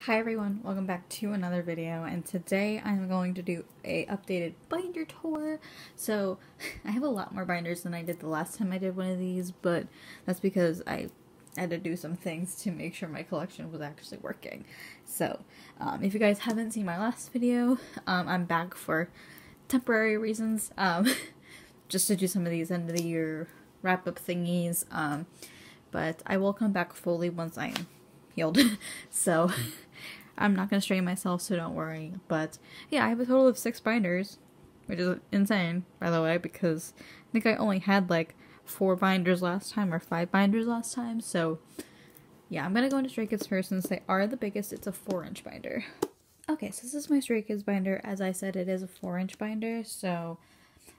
Hi everyone, welcome back to another video, and today I'm going to do a updated binder tour. So I have a lot more binders than I did the last time I did one of these, but that's because I had to do some things to make sure my collection was actually working. So if you guys haven't seen my last video, I'm back for temporary reasons, just to do some of these end of the year wrap up thingies, but I will come back fully once I'm healed. So I'm not going to strain myself, so don't worry. But yeah, I have a total of 6 binders, which is insane, by the way, because I think I only had like 4 binders last time, or 5 binders last time. So yeah, I'm going to go into Stray Kids first, since they are the biggest. It's a 4-inch binder. Okay, so this is my Stray Kids binder. As I said, it is a 4-inch binder, so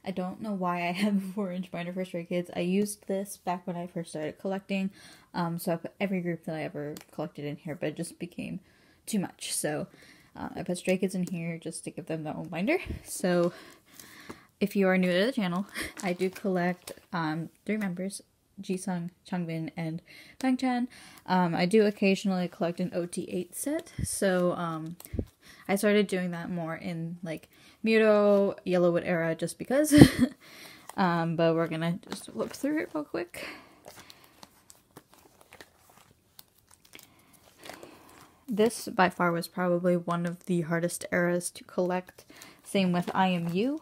I don't know why I have a 4-inch binder for Stray Kids. I used this back when I first started collecting, so I put every group that I ever collected in here, but it just became too much. So I put Stray Kids in here just to give them their own binder. So if you are new to the channel, I do collect 3 members, Jisung, Changbin, and Bangchan. I do occasionally collect an OT8 set, so I started doing that more in like Muto, Yellowwood era, just because. But we're gonna just look through it real quick. This by far was probably one of the hardest eras to collect. Same with IMU.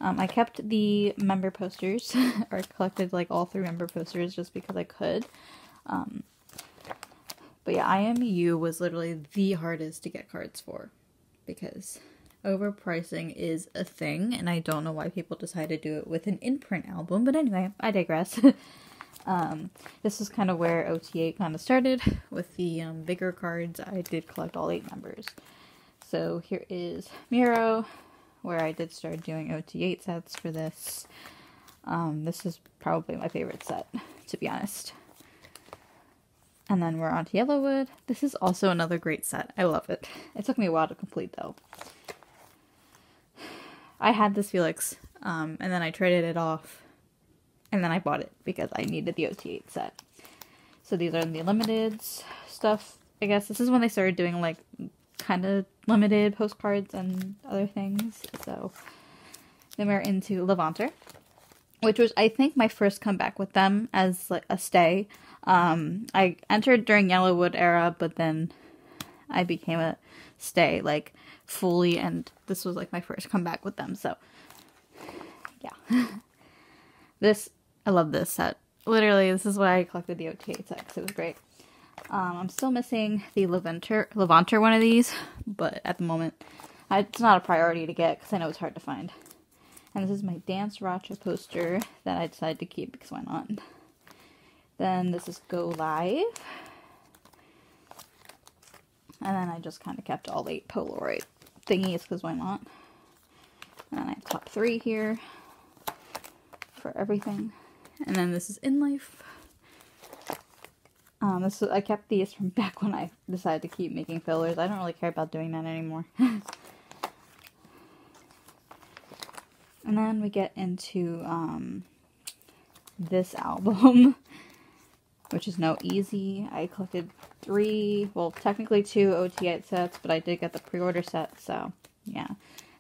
I kept the member posters, or collected like all 3 member posters just because I could. But yeah, IMU was literally the hardest to get cards for, because overpricing is a thing, and I don't know why people decide to do it with an in-print album, but anyway, I digress. This is kind of where OT8 kind of started, with the bigger cards. I did collect all 8 members. So here is Miro, where I did start doing OT8 sets for this. This is probably my favorite set, to be honest. And then we're on to Yellowwood. This is also another great set. I love it. It took me a while to complete, though. I had this Felix, and then I traded it off, and then I bought it because I needed the OT8 set. So these are the limited stuff, I guess. This is when they started doing, like, kind of limited postcards and other things. So then we're into Levanter, which was, I think, my first comeback with them as like a stay. I entered during Yellowwood era, but then I became a stay, like, fully, and this was like my first comeback with them. So yeah. I love this set. Literally, this is why I collected the OT8 set, because it was great. I'm still missing the Levanter one of these, but at the moment, it's not a priority to get, because I know it's hard to find. And this is my Dance Racha poster that I decided to keep, because why not? Then this is Go Live. And then I just kind of kept all 8 Polaroid thingies, because why not? And then I have top 3 here for everything. And then this is In Life. I kept these from back when I decided to keep making fillers. I don't really care about doing that anymore. And then we get into this album, which is No Easy. I collected 3, well, technically 2 OT8 sets, but I did get the pre-order set, so yeah.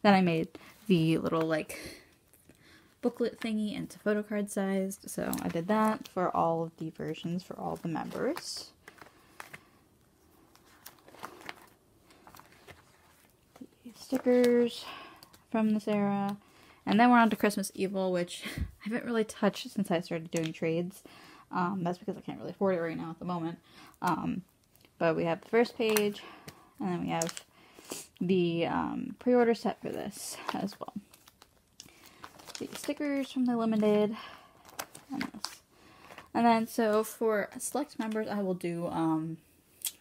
Then I made the little, like, booklet thingy into photocard sized, so I did that for all of the versions for all the members. The stickers from this era. And then we're on to Christmas Evil, which I haven't really touched since I started doing trades. That's because I can't really afford it right now at the moment. But we have the first page, and then we have the pre-order set for this as well. The stickers from the limited, and this. And then, so for select members, I will do,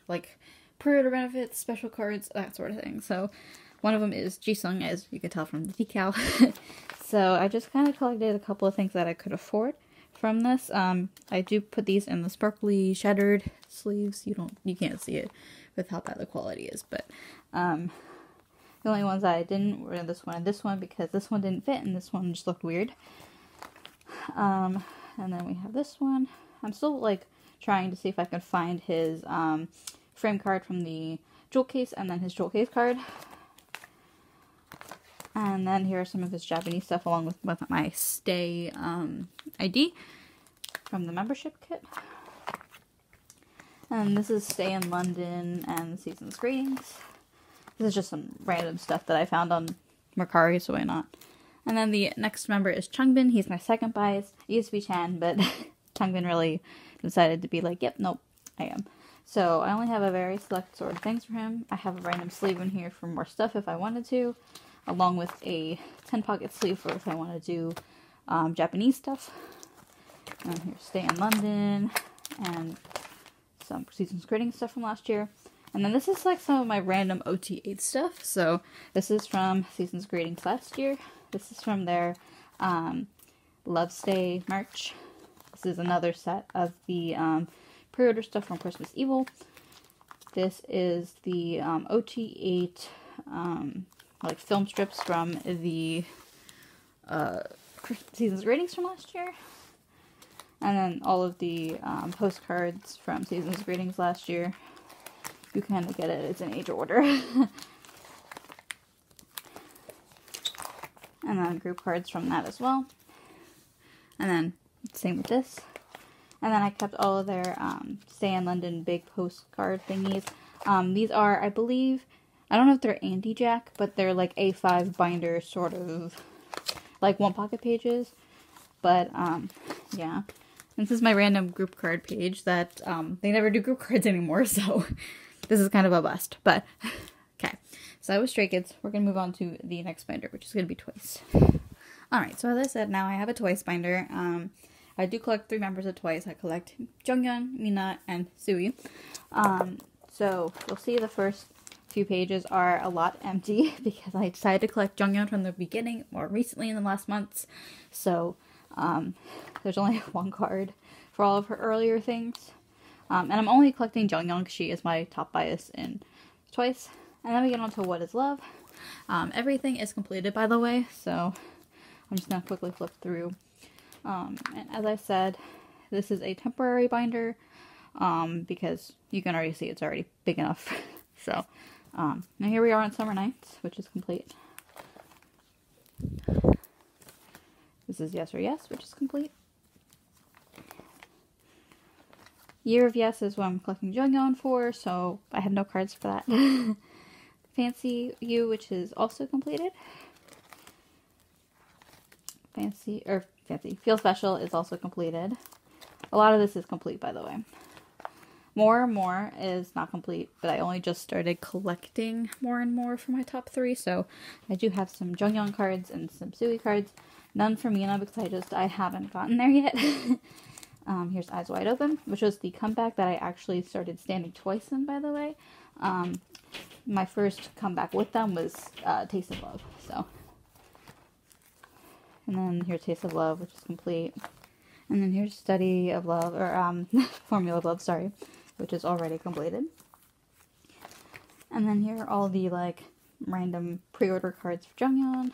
like, pre-order benefits, special cards, that sort of thing. So one of them is Jisung, as you can tell from the decal. So I just kind of collected a couple of things that I could afford from this. I do put these in the sparkly shattered sleeves. You can't see it with how bad the quality is, but the only ones that I didn't were this one and this one, because this one didn't fit and this one just looked weird. And then we have this one. I'm still, like, trying to see if I can find his frame card from the jewel case, and then his jewel case card. And then here are some of his Japanese stuff along with my stay ID from the membership kit. And this is Stay in London and Season's Greetings. This is just some random stuff that I found on Mercari, so why not? And then the next member is Changbin. He's my second bias. It used to be Chan, but Changbin really decided to be like, yep, nope, I am. So I only have a very select sort of things for him. I have a random sleeve in here for more stuff if I wanted to, along with a 10-pocket sleeve for if I want to do Japanese stuff. And here's Stay in London and some Season's Greetings stuff from last year. And then this is like some of my random OT8 stuff. So this is from Season's Greetings last year. This is from their Love Stay merch. This is another set of the pre-order stuff from Christmas Evil. This is the OT8 like film strips from the Season's Greetings from last year. And then all of the postcards from Season's Greetings last year. You kind of get it, it's in age order. And then group cards from that as well. And then same with this. And then I kept all of their Stay in London big postcard thingies. These are, I believe, I don't know if they're anti-jack, but they're like A5 binder sort of, like 1-pocket pages. But, yeah. This is my random group card page that, they never do group cards anymore, so this is kind of a bust. But, okay. So that was Stray Kids. We're going to move on to the next binder, which is going to be Twice. Alright, so as I said, now I have a Twice binder. I do collect 3 members of Twice. I collect Jonghyun, Mina, and Sui. So you'll see the first few pages are a lot empty because I decided to collect Jonghyun from the beginning, more recently in the last months. So there's only 1 card for all of her earlier things. And I'm only collecting Jonghyun because she is my top bias in Twice. And then we get on to What is Love. Everything is completed, by the way, so I'm just going to quickly flip through. And as I said, this is a temporary binder, because you can already see it's already big enough. So, now here we are on Summer Nights, which is complete. This is Yes or Yes, which is complete. Year of Yes is what I'm collecting Jonghyun for, so I have no cards for that. Fancy You, which is also completed. Feel Special is also completed. A lot of this is complete, by the way. More is not complete, but I only just started collecting More and More for my top 3, so I do have some Jonghyun cards and some Sui cards. None for Mina because I haven't gotten there yet. Here's Eyes Wide Open, which was the comeback that I actually started standing Twice in, by the way. My first comeback with them was Taste of Love, so. And then here's Taste of Love, which is complete. And then here's Study of Love, or Formula of Love, sorry, which is already completed. And then here are all the, like, random pre-order cards for Jonghyun.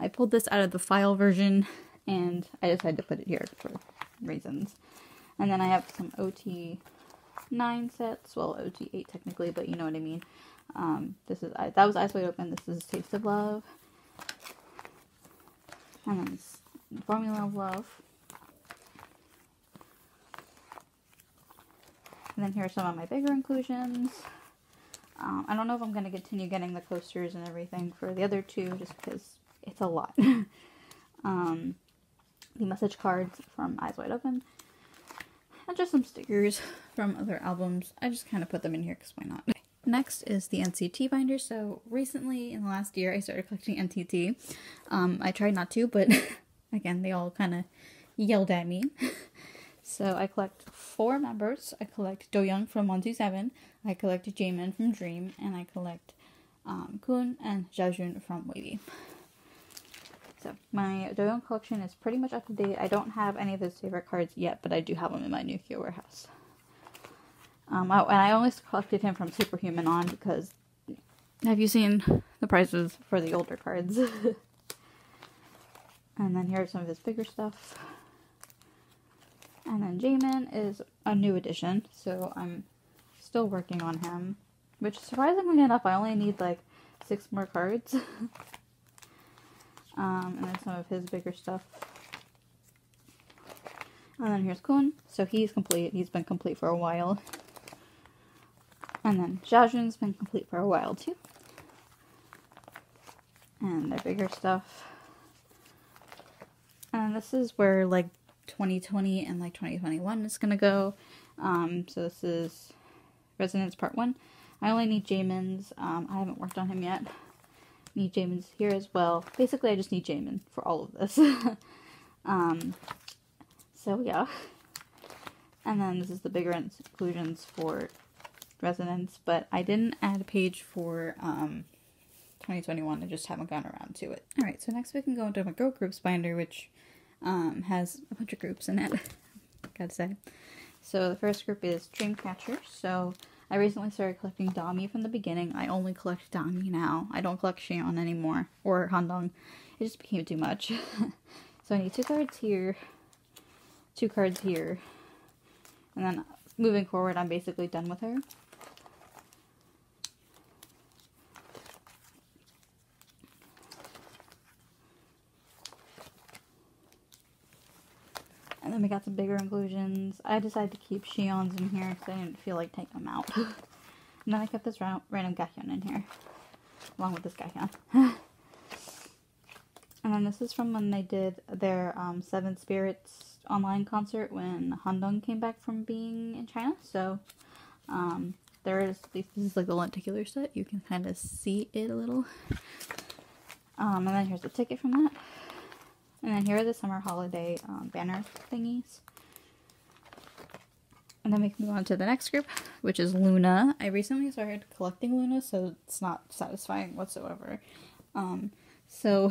I pulled this out of the file version, and I decided to put it here for reasons. And then I have some OT9 sets, well, OT8 technically, but you know what I mean. That was Eyes Wide Open, this is Taste of Love. And then Formula of Love. And then here are some of my bigger inclusions. I don't know if I'm going to continue getting the coasters and everything for the other 2, just because it's a lot. The message cards from Eyes Wide Open. And just some stickers from other albums. I just kind of put them in here because why not? Next is the NCT binder. So recently, in the last year, I started collecting NCT. I tried not to, but again, they all kind of yelled at me. So I collect 4 members. I collect Do-young from 127. I collect Jaemin from Dream. And I collect Kun and Jajun from Wavy. So my Do-young collection is pretty much up to date. I don't have any of his favorite cards yet, but I do have them in my nuclear warehouse. And I only collected him from Superhuman on because have you seen the prices for the older cards? And then here's some of his bigger stuff. And then Jaemin is a new addition, so I'm still working on him, which surprisingly enough, I only need like 6 more cards. And then some of his bigger stuff. And then here's Kun. So he's complete. He's been complete for a while. And then Xiaojun's been complete for a while too. And their bigger stuff. And this is where like 2020 and like 2021 is gonna go. So this is Resonance Part 1. I only need Jamin's. I haven't worked on him yet. Need Jamin's here as well. Basically, I just need Jamin for all of this. So yeah. And then this is the bigger inclusions for Resonance, but I didn't add a page for 2021. I just haven't gotten around to it. Alright, so next we can go into my Girl Groups binder, which has a bunch of groups in it, gotta say. So the first group is Dreamcatcher. So I recently started collecting Dami from the beginning. I only collect Dami now. I don't collect Xion anymore, or Handong. It just became too much. So I need 2 cards here, 2 cards here, and then moving forward I'm basically done with her. And then we got some bigger inclusions. I decided to keep Xion's in here because I didn't feel like taking them out. And then I kept this random Gakhyun in here, along with this Gakhyun. And then this is from when they did their Seven Spirits online concert when Handong came back from being in China. So this is like the lenticular set. You can kind of see it a little. And then here's the ticket from that. And then here are the summer holiday banner thingies. And then we can move on to the next group, which is Luna. I recently started collecting Luna, so it's not satisfying whatsoever. So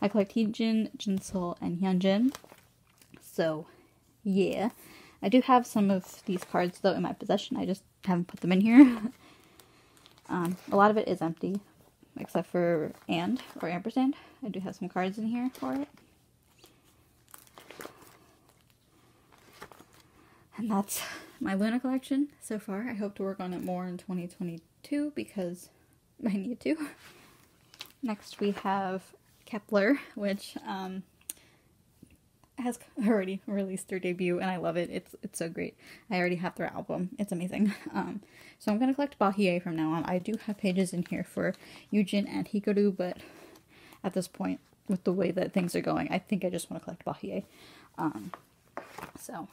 I collect Heejin, Jinsol, and Hyunjin. So yeah. I do have some of these cards though in my possession. I just haven't put them in here. A lot of it is empty, except for and or ampersand. I do have some cards in here for it. And that's my Luna collection so far. I hope to work on it more in 2022 because I need to. Next we have Kepler, which has already released their debut, and I love it. It's so great. I already have their album. It's amazing. So I'm gonna collect Bahie from now on. I do have pages in here for Yujin and Hikaru, but at this point, with the way that things are going, I think I just want to collect Bahie. So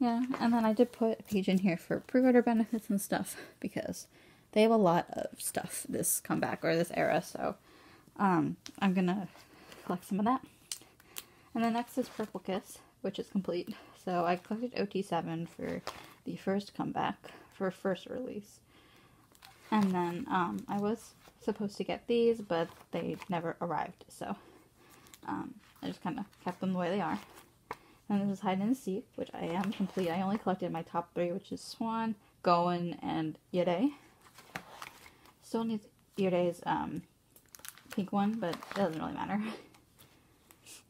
yeah, and then I did put a page in here for pre-order benefits and stuff because they have a lot of stuff this comeback or this era. So I'm gonna collect some of that. And then next is Purple Kiss, which is complete. So I collected OT7 for the first comeback, for first release. And then I was supposed to get these, but they never arrived. So I just kind of kept them the way they are. And this is Hide and Seek, which I am complete. I only collected my top 3, which is Swan, Goen, and Yurei. Still need Yurei's pink one, but it doesn't really matter.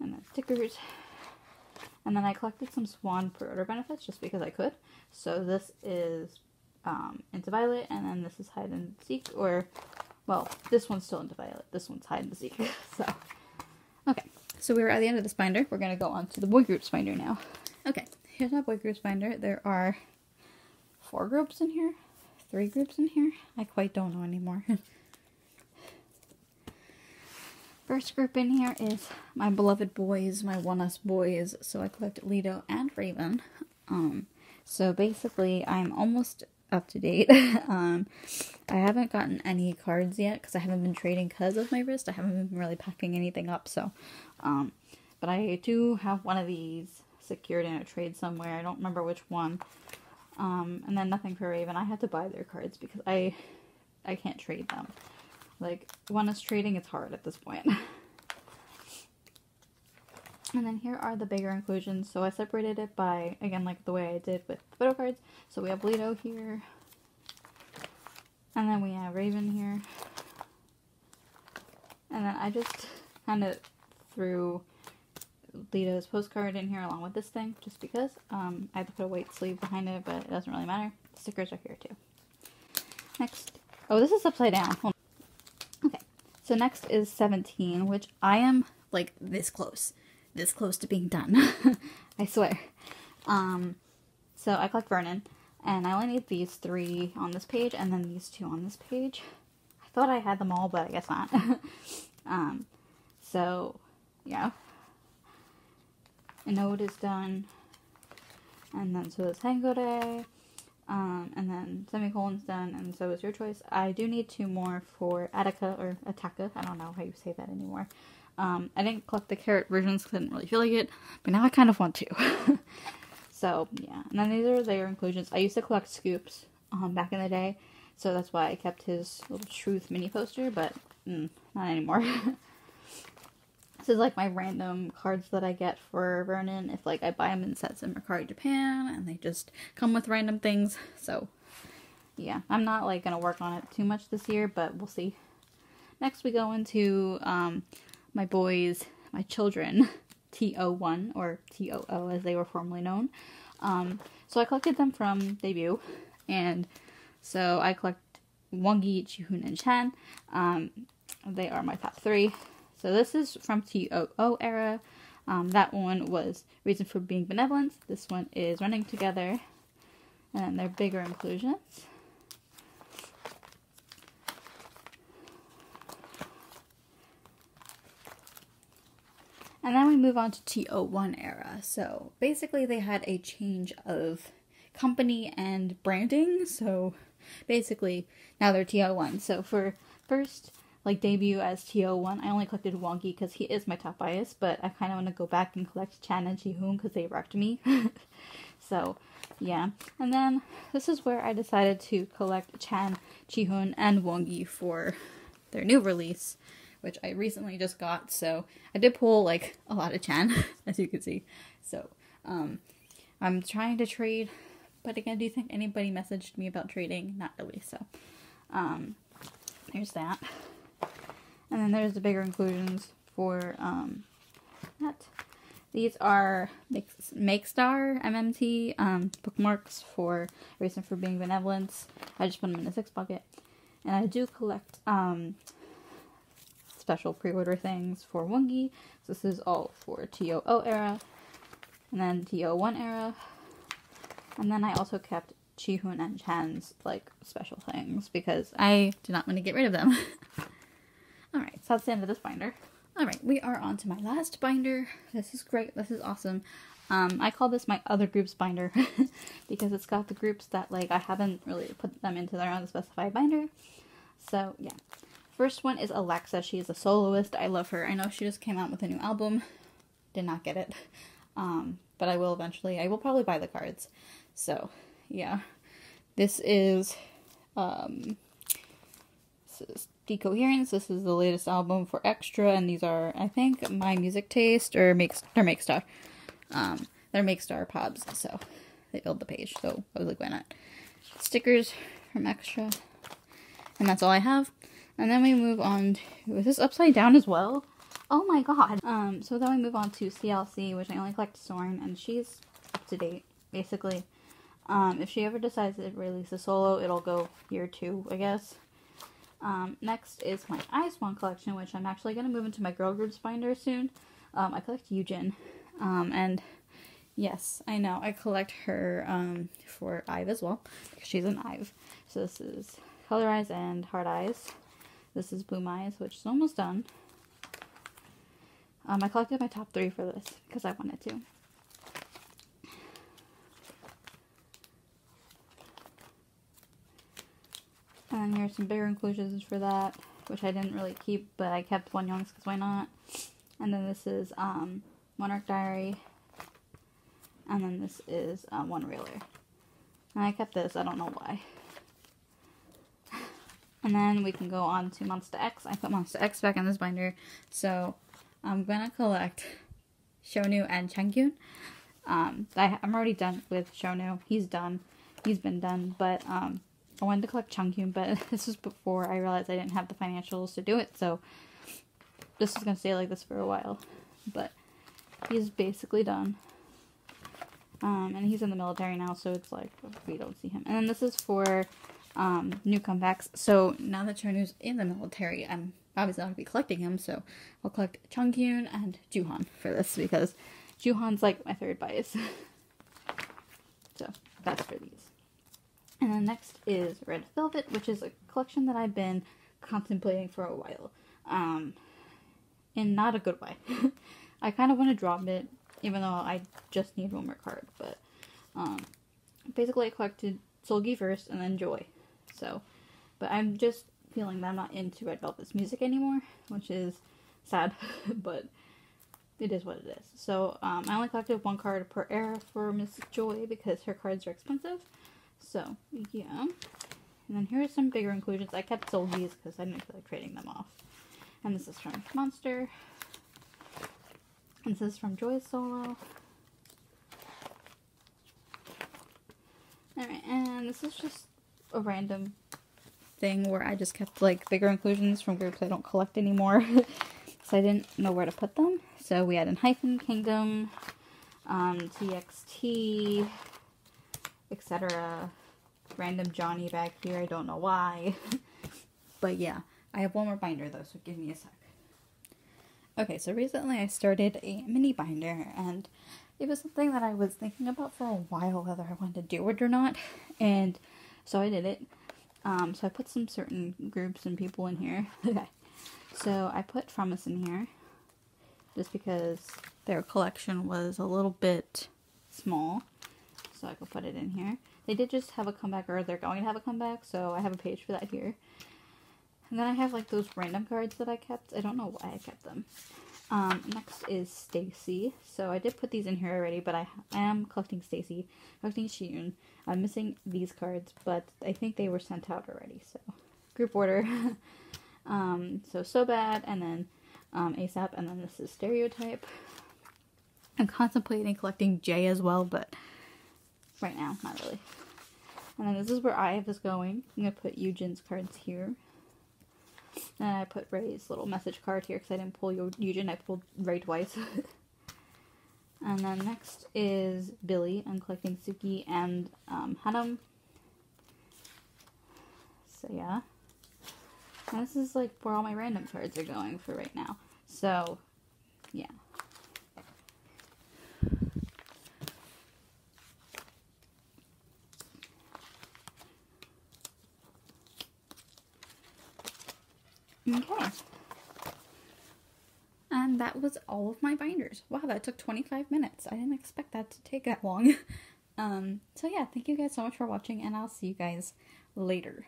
And then stickers. And then I collected some Swan pre-order benefits just because I could. So this is Into Violet, and then this is Hide and Seek, or, well, this one's still Into Violet. This one's Hide and Seek. So, okay. So we're at the end of this binder. We're going to go on to the boy groups binder now. Okay, here's my boy groups binder. There are 4 groups in here, 3 groups in here. I quite don't know anymore. First group in here is my beloved boys, my One Us boys. So I collect Lido and Raven. So basically I'm almost up to date. I haven't gotten any cards yet because I haven't been trading because of my wrist. I haven't been really packing anything up. So, but I do have one of these secured in a trade somewhere. I don't remember which one. And then nothing for Raven. I had to buy their cards because I can't trade them. Like, One Us trading, it's hard at this point. And then here are the bigger inclusions. So I separated it by, again, like the way I did with photo cards. So we have Lido here. And then we have Raven here. And then I just kind of threw Lido's postcard in here along with this thing, just because. I had to put a white sleeve behind it, but it doesn't really matter. stickers are here too. Next, oh, this is upside down. Hold on. Okay, so next is 17, which I am like this close to being done. I swear. So I collect Vernon, and I only need these 3 on this page, and then these 2 on this page. I thought I had them all, but I guess not. So yeah, a note is done, and then so is Tango Day, and then semicolon's done, and so is your choice. I do need 2 more for Attica, or Attaka, I don't know how you say that anymore. I didn't collect the carrot versions because I didn't really feel like it, but now I kind of want to. So yeah, and then these are their inclusions. I used to collect Scoops back in the day, so that's why I kept his little Truth mini poster, but not anymore. This is like my random cards that I get for Vernon if like I buy them in sets in Mercari Japan, and they just come with random things. So yeah, I'm not like gonna work on it too much this year, but we'll see. Next we go into my boys, my children, TO1 or TOO as they were formerly known. So I collected them from debut, and so I collect Wongi, Jihoon, and Chan. They are my top 3. So this is from TOO era. That one was Reason for Being Benevolent. This one is Running Together, and they're bigger inclusions. And then we move on to TO1 era. So basically they had a change of company and branding. So basically now they're TO1. So for first like debut as TO1, I only collected Wongi because he is my top bias, but I kind of want to go back and collect Chan and Jihoon because they wrecked me. So yeah. And then this is where I decided to collect Chan, Jihoon, and Wongi for their new release, which I recently just got. So I did pull like a lot of Chan, as you can see. So I'm trying to trade, but again, do you think anybody messaged me about trading? Not really. So there's that. And then there's the bigger inclusions for that. These are Makestar MMT bookmarks for Reason for Being Benevolence. I just put them in a 6 bucket. And I do collect special pre-order things for Wongi. So this is all for TOO era. And then TO1 era. And then I also kept Jihoon and Chan's like special things because I did not want to get rid of them. Alright, so that's the end of this binder. Alright, we are on to my last binder. This is great. This is awesome. I call this my other groups binder because it's got the groups that like I haven't really put them into their own specified binder. So yeah. First one is Alexa. She is a soloist. I love her. I know she just came out with a new album. Did not get it. But I will eventually. I will probably buy the cards. So yeah. This is Decoherence. This is the latest album for Extra, and these are, I think, My Music Taste, or they're Makestar. They're Makestar Pobs, so they filled the page, so I was like, why not? Stickers from Extra, and that's all I have. And then we move on to, is this upside down as well? Oh my god. So then we move on to CLC, which I only collect Soren, and she's up to date, basically. If she ever decides to release a solo, it'll go here too, I guess. Next is my iSwan collection, which I'm actually going to move into my girl groups binder soon. I collect Yujin, and yes, I know, I collect her, for IVE as well, because she's an IVE. So this is Color Eyes and Hard Eyes. This is Bloom Eyes, which is almost done. I collected my top 3 for this, because I wanted to. And then here's some bigger inclusions for that, which I didn't really keep, but I kept One Young's because why not? And then this is Monarch Diary, and then this is One Reeler. And I kept this, I don't know why. And then we can go on to Monster X. I put Monster X back in this binder, so I'm gonna collect Shonu and Changyun. I'm already done with Shonu. He's done. He's been done, but I wanted to collect Changyun, but this was before I realized I didn't have the financials to do it, so this is going to stay like this for a while. But he's basically done. And he's in the military now, so it's like we don't see him. And then this is for new comebacks. So now that Charnu's in the military, I'm obviously not going to be collecting him, so I'll collect Chungkyun and Juhan for this, because Juhan's like my third bias. So that's for these. And then next is Red Velvet, which is a collection that I've been contemplating for a while. In not a good way. I kind of want to drop it, even though I just need one more card. But basically I collected Solgi first and then Joy. So, but I'm just feeling that I'm not into Red Velvet's music anymore, which is sad, but it is what it is. So I only collected one card per era for Miss Joy because her cards are expensive. So yeah. And then here are some bigger inclusions. I kept Solgi's because I didn't feel like trading them off. And this is from Monster. And this is from Joy's Solo. Alright, and this is just a random thing where I just kept like bigger inclusions from groups I don't collect anymore. So I didn't know where to put them. So we had Hyphen Kingdom, TXT, etc. Random Johnny back here, I don't know why. But yeah, I have one more binder though, so give me a sec. Okay, so recently I started a mini binder, and it was something that I was thinking about for a while, whether I wanted to do it or not, and so I did it. So I put some certain groups and people in here. Okay, so I put Promise in here, just because their collection was a little bit small, so I could put it in here. They did just have a comeback, or they're going to have a comeback, so I have a page for that here. And then I have like those random cards that I kept. I don't know why I kept them. Next is Stacy. So I did put these in here already, but I am collecting Stacy, collecting Shiyun. I'm missing these cards, but I think they were sent out already. So group order. So bad, and then ASAP, and then this is Stereotype. I'm contemplating collecting J as well, but right now, not really. And then this is where IF is going. I'm going to put Eugen's cards here. And I put Ray's little message card here because I didn't pull Eugen, I pulled Ray twice. And then next is Billy. I'm collecting Suki and Hanum. So yeah. And this is like where all my random cards are going for right now. So, yeah. Okay. And that was all of my binders. Wow, that took 25 minutes. I didn't expect that to take that long. So yeah, thank you guys so much for watching, and I'll see you guys later.